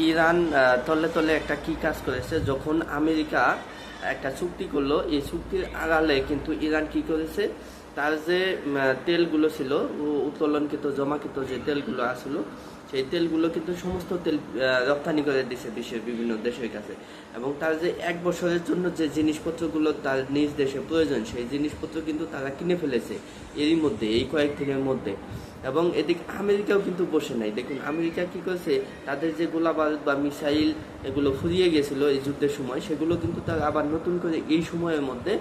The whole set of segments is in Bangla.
ইরান তলে তলে একটা কি কাজ করেছে, যখন আমেরিকা একটা চুক্তি করলো, এই চুক্তির আড়ালে কিন্তু ইরান কি করেছে, তার যে তেলগুলো ছিল, উত্তোলনকৃত জমাকৃত যে তেলগুলো আসলো, সেই তেলগুলো কিন্তু সমস্ত তেল রপ্তানি করে দিছে বিশ্বের বিভিন্ন দেশের কাছে। এবং তার যে 1 বছরের জন্য যে জিনিসপত্রগুলো তার নিজ দেশে প্রয়োজন, সেই জিনিসপত্র কিন্তু তারা কিনে ফেলেছে এরই মধ্যে, এই কয়েকদিনের মধ্যে। এবং এদিকে আমেরিকাও কিন্তু বসে নাই। দেখুন আমেরিকা কি করেছে, তাদের যে গোলাবারুদ বা মিসাইল এগুলো ফুরিয়ে গেছিলো এই যুদ্ধের সময়, সেগুলো কিন্তু তারা আবার নতুন করে এই সময়ের মধ্যে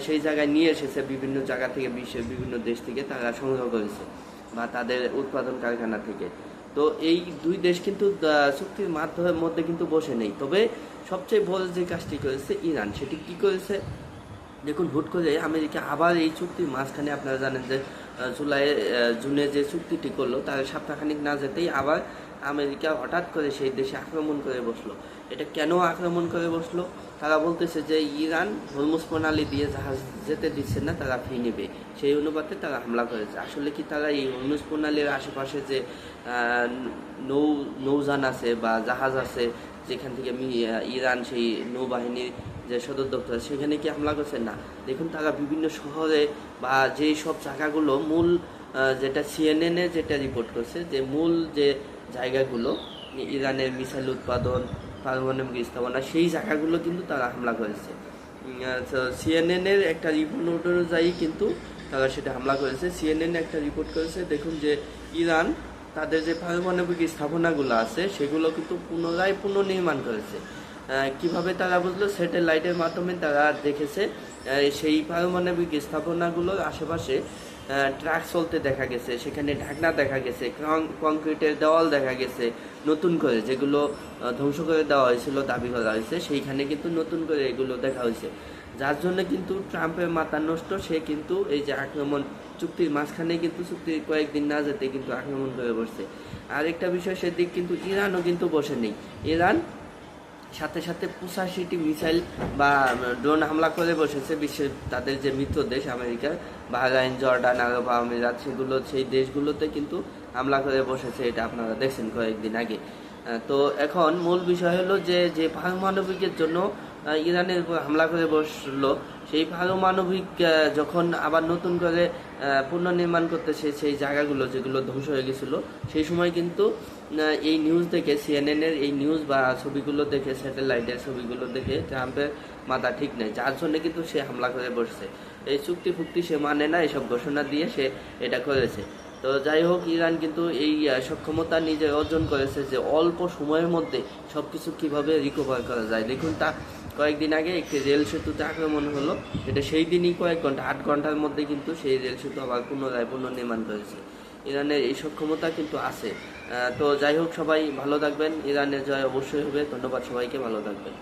সেই জায়গায় নিয়ে এসেছে। বিভিন্ন জায়গা থেকে, বিশ্বের বিভিন্ন দেশ থেকে তারা সংগ্রহ করেছে, বা তাদের উৎপাদন কারখানা থেকে। তো এই দুই দেশ কিন্তু চুক্তির মাধ্যমের মধ্যে কিন্তু বসে নেই। তবে সবচেয়ে বড় যে কাজটি করেছে ইরান, সেটি কি করেছে দেখুন, হুট করে আমেরিকা আবার এই চুক্তির মাঝখানে, আপনারা জানেন যে জুনে যে চুক্তিটি করলো, তার সপ্তাহখানিক না যেতেই আবার আমেরিকা হঠাৎ করে সেই দেশে আক্রমণ করে বসলো। এটা কেন আক্রমণ করে বসলো? তারা বলতেছে যে ইরান হরমুজ প্রণালী দিয়ে জাহাজ যেতে দিচ্ছে না, তারা ফি নেবে, সেই অনুপাতে তারা হামলা করেছে। আসলে কি তারা এই হরমুজ প্রণালীর আশেপাশে যে নৌযান আছে বা জাহাজ আছে, যেখান থেকে ইরান সেই নৌবাহিনীর যে সদর দপ্তর, সেখানে কি হামলা করছে? না। দেখুন তারা বিভিন্ন শহরে বা যেই সব জায়গাগুলো মূল, যেটা সিএনএনএ যেটা রিপোর্ট করছে, যে মূল যে জায়গাগুলো ইরানের মিসাইল উৎপাদন, পারমাণবিক স্থাপনা, সেই জায়গাগুলো কিন্তু তারা হামলা করেছে। সিএনএনের একটা রিপোর্ট অনুযায়ী কিন্তু তারা সেটা হামলা করেছে। সিএনএন একটা রিপোর্ট করেছে, দেখুন যে ইরান তাদের যে পারমাণবিক স্থাপনাগুলো আছে, সেগুলো কিন্তু পুনরায় পুনর্নির্মাণ করেছে। কিভাবে তারা বুঝলো? স্যাটেলাইটের মাধ্যমে তারা দেখেছে সেই পারমাণবিক স্থাপনাগুলোর আশেপাশে ট্রাক চলতে দেখা গেছে, সেখানে ঢাকনা দেখা গেছে, কংক্রিটের দেওয়াল দেখা গেছে নতুন করে, যেগুলো ধ্বংস করে দেওয়া হয়েছিল দাবি করা হয়েছে, সেইখানে কিন্তু নতুন করে এগুলো দেখা হয়েছে। যার জন্য কিন্তু ট্রাম্পের মাথা নষ্ট, সে কিন্তু এই যে আক্রমণ, চুক্তির মাঝখানে কিন্তু চুক্তির কয়েকদিন না যেতে কিন্তু আক্রমণ করে বসছে। আরেকটা বিষয়, সেদিক কিন্তু ইরানও কিন্তু বসে নেই। ইরান সাথে সাথে 85টি মিসাইল বা ড্রোন হামলা করে বসেছে বিশ্বের তাদের যে মিত্র দেশ আমেরিকার, বাহরাইন, জর্ডান, আরব আমিরাত, সেগুলো, সেই দেশগুলোতে কিন্তু হামলা করে বসেছে। এটা আপনারা দেখছেন কয়েকদিন আগে। তো এখন মূল বিষয় হলো যে পারমাণবিকের জন্য ইরানের উপর হামলা করে বসলো, সেই পারমাণবিক যখন আবার নতুন করে পুনর্নির্মাণ করতেছে সেই জায়গাগুলো যেগুলো ধ্বংস হয়ে গেছিলো, সেই সময় কিন্তু এই নিউজ দেখে, সিএনএনের এই নিউজ বা ছবিগুলো দেখে, স্যাটেলাইটের ছবিগুলো দেখে ট্রাম্পের মাথা ঠিক নেই, যার জন্য কিন্তু সে হামলা করে বসছে। এই চুক্তি ফুক্তি সে মানে না, এসব ঘোষণা দিয়ে সে এটা করেছে। তো যাই হোক, ইরান কিন্তু এই সক্ষমতা নিজে অর্জন করেছে যে অল্প সময়ের মধ্যে সব কিছু কীভাবে রিকভার করা যায়। দেখুন কয়েকদিন আগে একটি রেল সেতুতে আক্রমণ হলো, এটা সেই দিনই কয়েক ঘন্টা, 8 ঘন্টার মধ্যে কিন্তু সেই রেল সেতু আবার পুনর্নির্মাণ করেছে। ইরানের এই সক্ষমতা কিন্তু আছে। তো যাই হোক, সবাই ভালো থাকবেন, ইরানের জয় অবশ্যই হবে। ধন্যবাদ সবাইকে, ভালো থাকবেন।